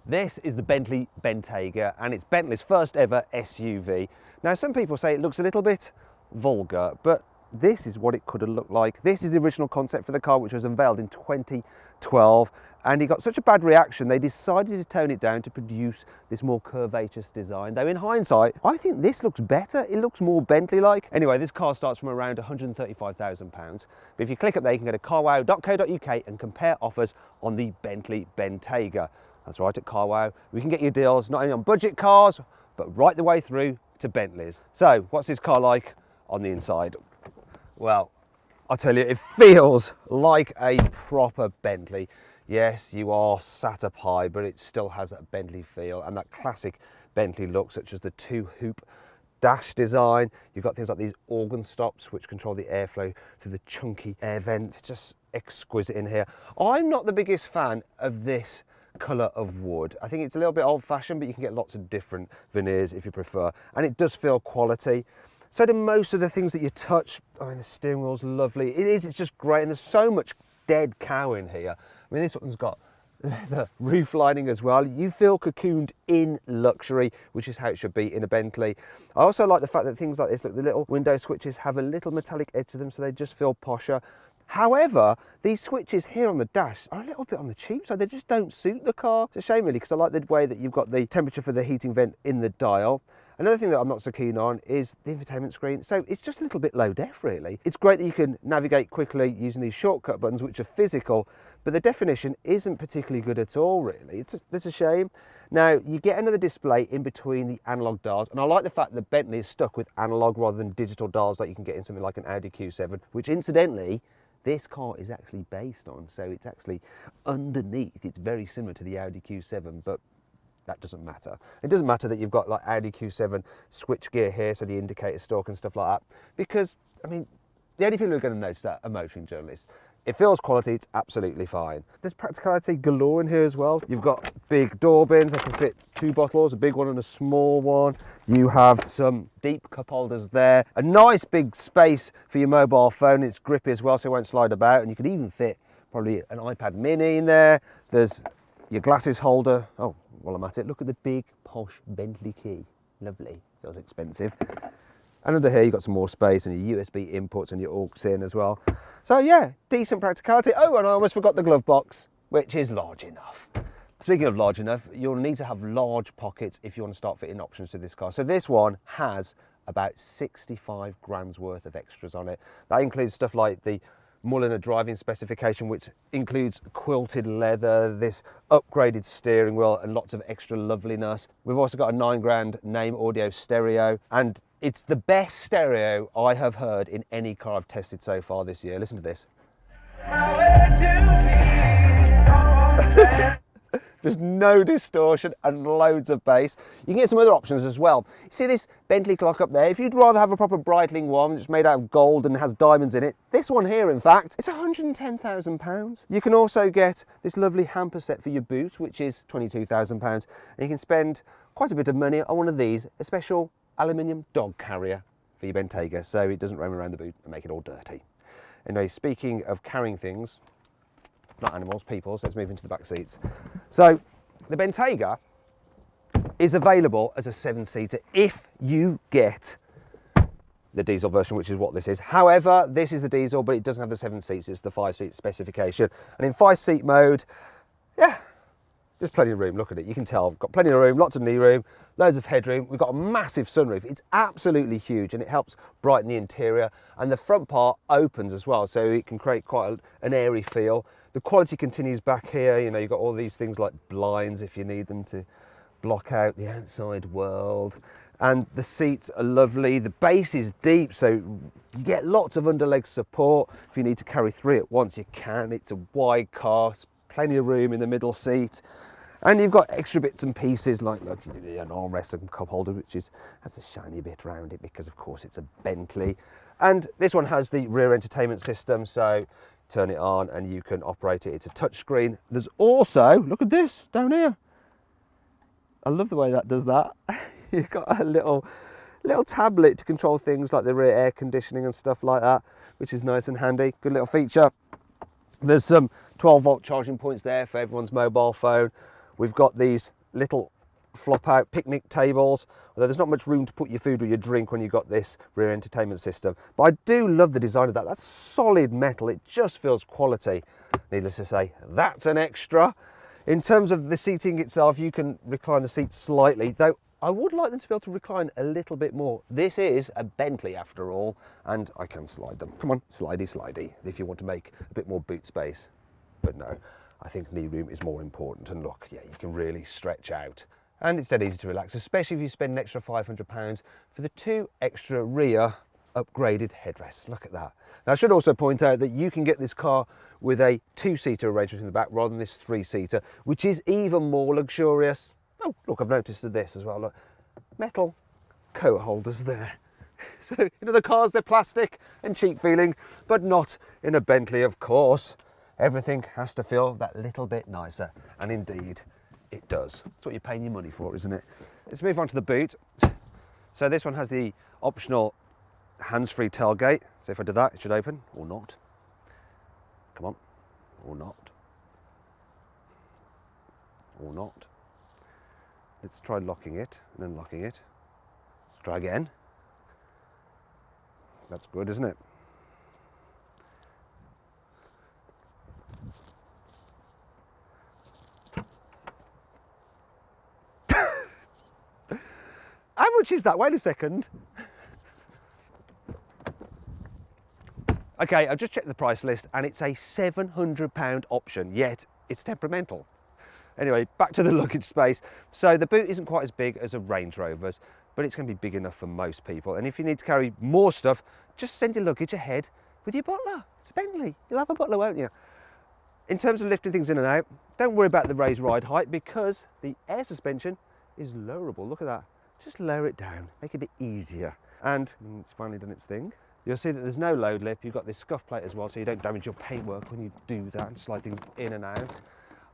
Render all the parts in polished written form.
This is the Bentley Bentayga, and it's Bentley's first ever SUV. Now, some people say it looks a little bit vulgar, but this is what it could have looked like. This is the original concept for the car, which was unveiled in 2012, and it got such a bad reaction, they decided to tone it down to produce this more curvaceous design. Though in hindsight, I think this looks better. It looks more Bentley-like. Anyway, this car starts from around £135,000. But if you click up there, you can go to carwow.co.uk and compare offers on the Bentley Bentayga. That's right, at carwow, we can get you deals not only on budget cars, but right the way through to Bentleys. So, what's this car like on the inside? Well, I'll tell you, it feels like a proper Bentley. Yes, you are sat up high, but it still has that Bentley feel and that classic Bentley look, such as the two-hoop dash design. You've got things like these organ stops, which control the airflow through the chunky air vents. Just exquisite in here. I'm not the biggest fan of this colour of wood. I think it's a little bit old-fashioned, but you can get lots of different veneers if you prefer, and it does feel quality. So do most of the things that you touch. I mean, the steering wheel's lovely. It's just great, and there's so much dead cow in here. I mean, this one's got the roof lining as well. You feel cocooned in luxury, which is how it should be in a Bentley. I also like the fact that things like this, look, the little window switches have a little metallic edge to them, so they just feel posher. However, these switches here on the dash are a little bit on the cheap side. They just don't suit the car. It's a shame really, because I like the way that you've got the temperature for the heating vent in the dial. Another thing that I'm not so keen on is the infotainment screen. So it's just a little bit low def really. It's great that you can navigate quickly using these shortcut buttons, which are physical, but the definition isn't particularly good at all really. It's a shame. Now, you get another display in between the analog dials, and I like the fact that Bentley is stuck with analog rather than digital dials like you can get in something like an Audi Q7, which incidentally, this car is actually based on, so it's actually underneath. It's very similar to the Audi Q7, but that doesn't matter. It doesn't matter that you've got like Audi Q7 switch gear here, so the indicator stalk and stuff like that, because, I mean, the only people who are going to notice that are motoring journalists. It feels quality, it's absolutely fine. There's practicality galore in here as well. You've got big door bins that can fit 2 bottles, a big one and a small one. You have some deep cup holders there. A nice big space for your mobile phone. It's grippy as well, so it won't slide about. And you could even fit probably an iPad mini in there. There's your glasses holder. Oh, while I'm at it, look at the big posh Bentley key. Lovely, feels expensive. And under here you've got some more space and your USB inputs and your aux in as well. So yeah, decent practicality. Oh, and I almost forgot the glove box, which is large enough. Speaking of large enough, you'll need to have large pockets if you want to start fitting options to this car. So this one has about 65 grams worth of extras on it. That includes stuff like the Mulliner driving specification, which includes quilted leather, this upgraded steering wheel, and lots of extra loveliness. We've also got a 9 grand name audio stereo, and it's the best stereo I have heard in any car I've tested so far this year. Listen to this. Just no distortion and loads of bass. You can get some other options as well. You see this Bentley clock up there? If you'd rather have a proper Breitling one that's made out of gold and has diamonds in it, this one here, in fact, it's £110,000. You can also get this lovely hamper set for your boot, which is £22,000. And you can spend quite a bit of money on one of these, a special aluminium dog carrier for your Bentayga, so it doesn't roam around the boot and make it all dirty. Anyway, speaking of carrying things, not animals, people, so let's move into the back seats. So the Bentayga is available as a 7-seater if you get the diesel version, which is what this is. However, this is the diesel, but it doesn't have the 7 seats, it's the 5-seat specification. And in 5-seat mode, yeah, there's plenty of room. Look at it, you can tell, I've got plenty of room, lots of knee room, loads of headroom. We've got a massive sunroof. It's absolutely huge, and it helps brighten the interior. And the front part opens as well, so it can create quite an airy feel. The quality continues back here. You know, you've got all these things like blinds if you need them to block out the outside world. And the seats are lovely. The base is deep, so you get lots of underleg support. If you need to carry 3 at once, you can. It's a wide car, plenty of room in the middle seat. And you've got extra bits and pieces like, look, an armrest and cup holder, which has a shiny bit around it because, of course, it's a Bentley. And this one has the rear entertainment system, so turn it on and you can operate it. It's a touchscreen. There's also, look at this down here. I love the way that does that. You've got a little tablet to control things like the rear air conditioning and stuff like that, which is nice and handy. Good little feature. There's some 12-volt charging points there for everyone's mobile phone. We've got these little flop out picnic tables, although there's not much room to put your food or your drink when you've got this rear entertainment system. But I do love the design of that. That's solid metal. It just feels quality. Needless to say, that's an extra. In terms of the seating itself, you can recline the seats slightly, though I would like them to be able to recline a little bit more. This is a Bentley after all, and I can slide them. Come on, slidey, slidey, if you want to make a bit more boot space. But no, I think knee room is more important. And look, yeah, you can really stretch out. And it's dead easy to relax, especially if you spend an extra £500 for the 2 extra rear upgraded headrests. Look at that. Now, I should also point out that you can get this car with a 2-seater arrangement in the back rather than this 3-seater, which is even more luxurious. Oh, look, I've noticed this as well. Look, metal coat holders there. So, in other cars, they're plastic and cheap feeling, but not in a Bentley, of course. Everything has to feel that little bit nicer, and indeed, it does. That's what you're paying your money for, isn't it? Let's move on to the boot. So this one has the optional hands-free tailgate. So if I do that, it should open, or not. Come on, or not. Or not. Let's try locking it and unlocking it. Let's try again. That's good, isn't it? How much is that? Wait a second. Okay, I've just checked the price list and it's a £700 option, yet it's temperamental. Anyway, back to the luggage space. So the boot isn't quite as big as a Range Rover's, but it's going to be big enough for most people. And if you need to carry more stuff, just send your luggage ahead with your butler. It's Bentley. You'll have a butler, won't you? In terms of lifting things in and out, don't worry about the raised ride height because the air suspension is lowerable. Look at that. Just lower it down, make it a bit easier. And it's finally done its thing. You'll see that there's no load lip. You've got this scuff plate as well, so you don't damage your paintwork when you do that and slide things in and out.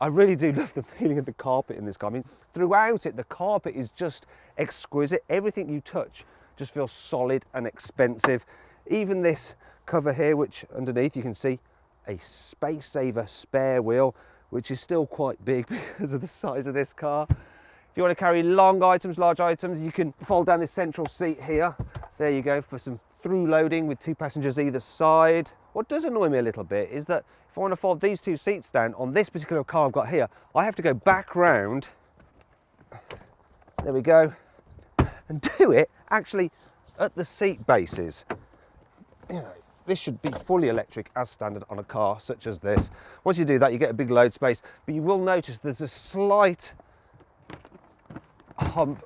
I really do love the feeling of the carpet in this car. I mean, throughout it, the carpet is just exquisite. Everything you touch just feels solid and expensive. Even this cover here, which underneath you can see a space saver spare wheel, which is still quite big because of the size of this car. If you want to carry long items, large items, you can fold down this central seat here. There you go for some through loading with 2 passengers either side. What does annoy me a little bit is that if I want to fold these 2 seats down on this particular car I've got here, I have to go back round, there we go, and do it actually at the seat bases. You know, this should be fully electric as standard on a car such as this. Once you do that, you get a big load space, but you will notice there's a slight hump,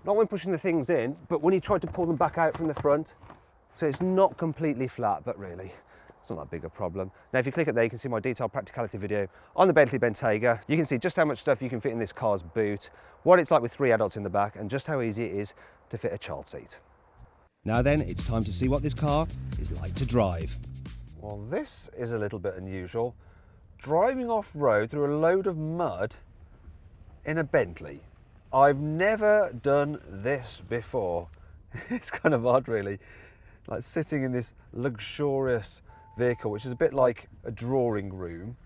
not when pushing the things in, but when you try to pull them back out from the front. So it's not completely flat, but really, it's not that big a problem. Now, if you click it there, you can see my detailed practicality video on the Bentley Bentayga. You can see just how much stuff you can fit in this car's boot, what it's like with 3 adults in the back, and just how easy it is to fit a child seat. Now then, it's time to see what this car is like to drive. Well, this is a little bit unusual. Driving off-road through a load of mud in a Bentley. I've never done this before. It's kind of odd, really. Like sitting in this luxurious vehicle, which is a bit like a drawing room,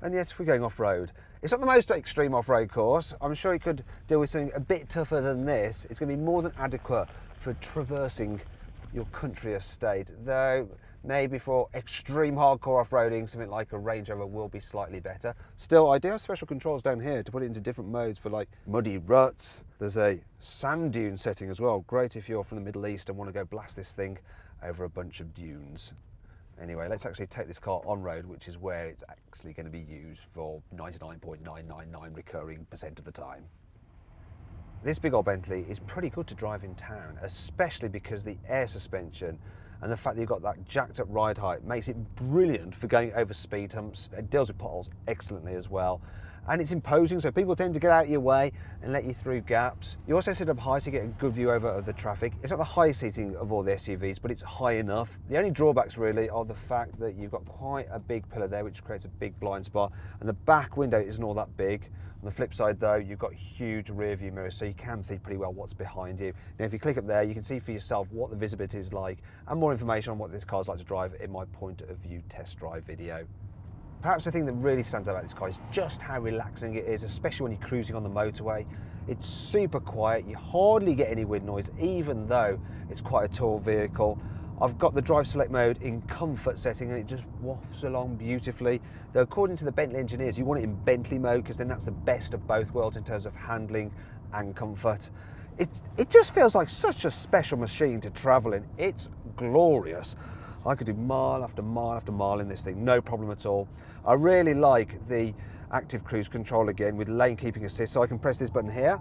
and yet we're going off-road. It's not the most extreme off-road course. I'm sure it could deal with something a bit tougher than this. It's going to be more than adequate for traversing your country estate, though maybe for extreme hardcore off-roading, something like a Range Rover will be slightly better. Still, I do have special controls down here to put it into different modes for like muddy ruts. There's a sand dune setting as well. Great if you're from the Middle East and want to go blast this thing over a bunch of dunes. Anyway, let's actually take this car on road, which is where it's actually going to be used for 99.999 recurring % of the time. This big old Bentley is pretty good to drive in town, especially because the air suspension and the fact that you've got that jacked up ride height makes it brilliant for going over speed humps. It deals with potholes excellently as well. And it's imposing, so people tend to get out of your way and let you through gaps. You also sit up high so you get a good view over of the traffic. It's not the highest seating of all the SUVs, but it's high enough. The only drawbacks really are the fact that you've got quite a big pillar there, which creates a big blind spot, and the back window isn't all that big. On the flip side though, you've got huge rear view mirrors, so you can see pretty well what's behind you. Now if you click up there, you can see for yourself what the visibility is like and more information on what this car's like to drive in my point of view test drive video. Perhaps the thing that really stands out about this car is just how relaxing it is, especially when you're cruising on the motorway. It's super quiet, you hardly get any wind noise, even though it's quite a tall vehicle. I've got the drive select mode in comfort setting and it just wafts along beautifully. Though according to the Bentley engineers, you want it in Bentley mode because then that's the best of both worlds in terms of handling and comfort. It just feels like such a special machine to travel in. It's glorious. I could do mile after mile after mile in this thing, no problem at all. I really like the active cruise control again with lane keeping assist, so I can press this button here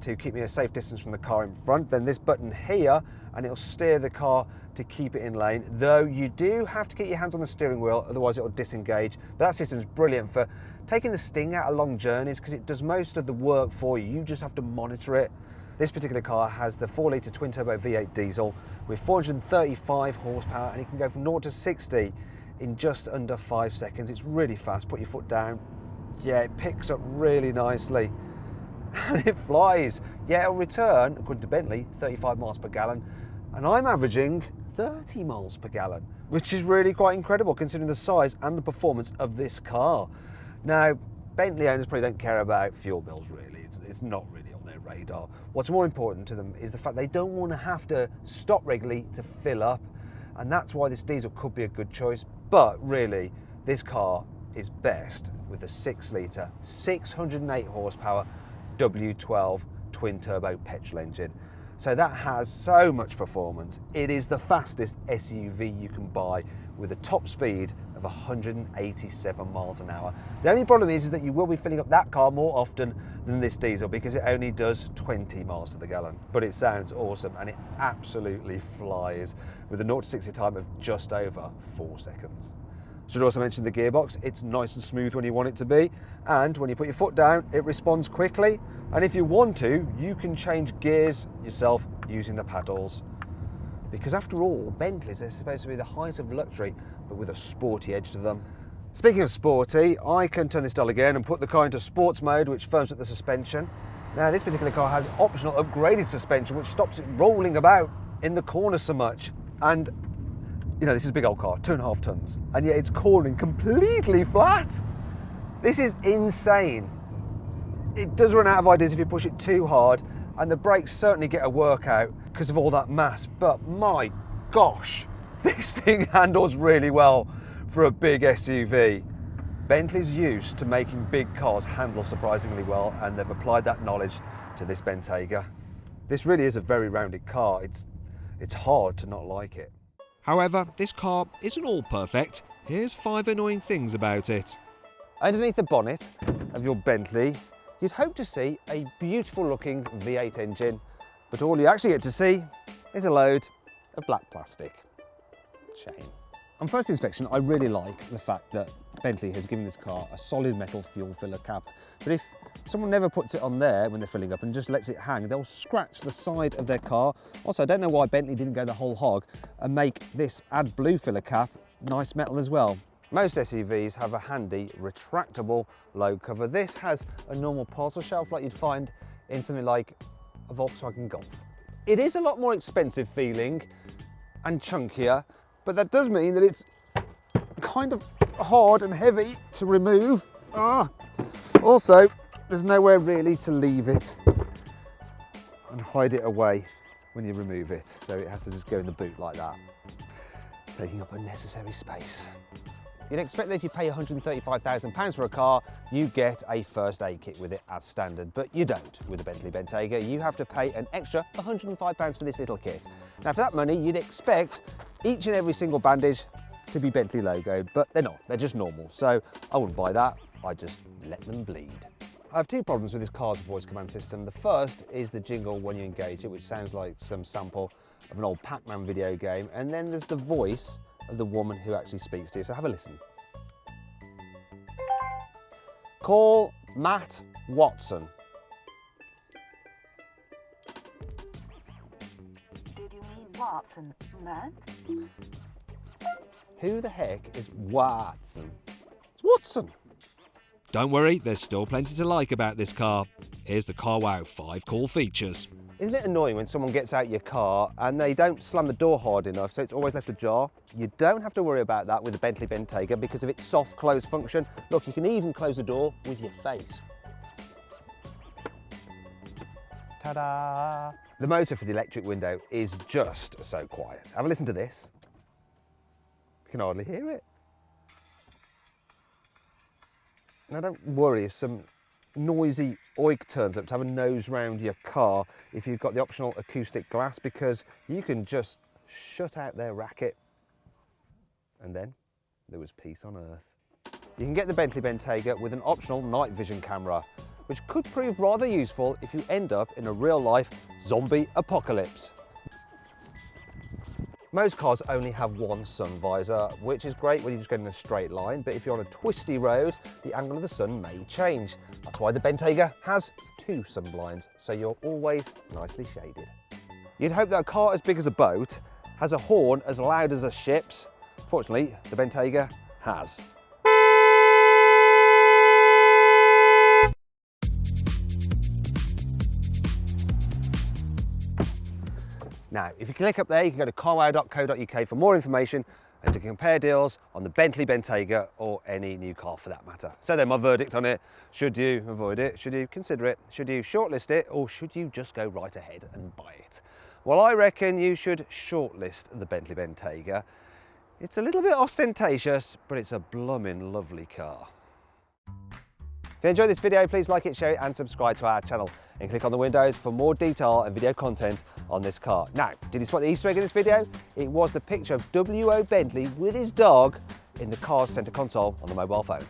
to keep me a safe distance from the car in front, then this button here and it'll steer the car to keep it in lane, though you do have to keep your hands on the steering wheel, otherwise it'll disengage. But that system is brilliant for taking the sting out of long journeys because it does most of the work for you. You just have to monitor it. This particular car has the 4-litre twin-turbo V8 diesel with 435 horsepower and it can go from 0 to 60 in just under 5 seconds. It's really fast. Put your foot down. Yeah, it picks up really nicely and it flies. Yeah, it'll return, according to Bentley, 35 miles per gallon and I'm averaging 30 miles per gallon, which is really quite incredible considering the size and the performance of this car. Now, Bentley owners probably don't care about fuel bills really. It's not really on their radar. What's more important to them is the fact they don't want to have to stop regularly to fill up, and that's why this diesel could be a good choice. But really, this car is best with a 6-litre, 608 horsepower W12 twin-turbo petrol engine. So that has so much performance. It is the fastest SUV you can buy with a top speed of 187 miles an hour. The only problem is that you will be filling up that car more often than this diesel because it only does 20 miles to the gallon. But it sounds awesome and it absolutely flies with a 0 to 60 time of just over 4 seconds. Should also mention the gearbox. It's nice and smooth when you want it to be, and when you put your foot down it responds quickly, and if you want to you can change gears yourself using the paddles, because after all Bentleys are supposed to be the height of luxury but with a sporty edge to them. Speaking of sporty, I can turn this dial again and put the car into sports mode, which firms up the suspension. Now this particular car has optional upgraded suspension which stops it rolling about in the corner so much, and you know, this is a big old car, 2.5 tons, and yet it's cornering completely flat. This is insane. It does run out of ideas if you push it too hard, and the brakes certainly get a workout because of all that mass, but my gosh, this thing handles really well for a big SUV. Bentley's used to making big cars handle surprisingly well, and they've applied that knowledge to this Bentayga. This really is a very rounded car. It's hard to not like it. However, this car isn't all perfect. Here's 5 annoying things about it. Underneath the bonnet of your Bentley, you'd hope to see a beautiful looking V8 engine, but all you actually get to see is a load of black plastic. Shame. On first inspection, I really like the fact that Bentley has given this car a solid metal fuel filler cap, but if someone never puts it on there when they're filling up and just lets it hang, they'll scratch the side of their car. Also, I don't know why Bentley didn't go the whole hog and make this AdBlue filler cap nice metal as well. Most SUVs have a handy retractable load cover. This has a normal parcel shelf like you'd find in something like a Volkswagen Golf. It is a lot more expensive feeling and chunkier, but that does mean that it's kind of hard and heavy to remove. Also, there's nowhere really to leave it and hide it away when you remove it, so it has to just go in the boot like that, taking up unnecessary space. You'd expect that if you pay £135,000 for a car, you get a first aid kit with it as standard, but you don't with the Bentley Bentayga. You have to pay an extra £105 for this little kit. Now for that money, you'd expect each and every single bandage to be Bentley logoed, but they're not, they're just normal. So I wouldn't buy that, I just let them bleed. I have 2 problems with this car's voice command system. The first is the jingle when you engage it, which sounds like some sample of an old Pac-Man video game, and then there's the voice of the woman who actually speaks to you, so have a listen. Call Matt Watson. Did you mean Watson, Matt? Who the heck is Watson? It's Watson. Don't worry, there's still plenty to like about this car. Here's the CarWow 5 cool features. Isn't it annoying when someone gets out your car and they don't slam the door hard enough, so it's always left ajar? You don't have to worry about that with the Bentley Bentayga because of its soft close function. Look, you can even close the door with your face. Ta-da! The motor for the electric window is just so quiet. Have a listen to this. You can hardly hear it. Now don't worry if some noisy oik turns up to have a nose round your car if you've got the optional acoustic glass, because you can just shut out their racket and then there was peace on earth. You can get the Bentley Bentayga with an optional night vision camera, which could prove rather useful if you end up in a real-life zombie apocalypse. Most cars only have one sun visor, which is great when you're just going in a straight line, but if you're on a twisty road, the angle of the sun may change. That's why the Bentayga has two sun blinds, so you're always nicely shaded. You'd hope that a car as big as a boat has a horn as loud as a ship's. Fortunately, the Bentayga has. Now, if you click up there, you can go to carwow.co.uk for more information and to compare deals on the Bentley Bentayga or any new car for that matter. So then my verdict on it: should you avoid it? Should you consider it? Should you shortlist it? Or should you just go right ahead and buy it? Well, I reckon you should shortlist the Bentley Bentayga. It's a little bit ostentatious, but it's a blooming lovely car. If you enjoyed this video, please like it, share it and subscribe to our channel, and click on the windows for more detail and video content on this car. Now, did you spot the Easter egg in this video? It was the picture of W.O. Bentley with his dog in the car's centre console on the mobile phone.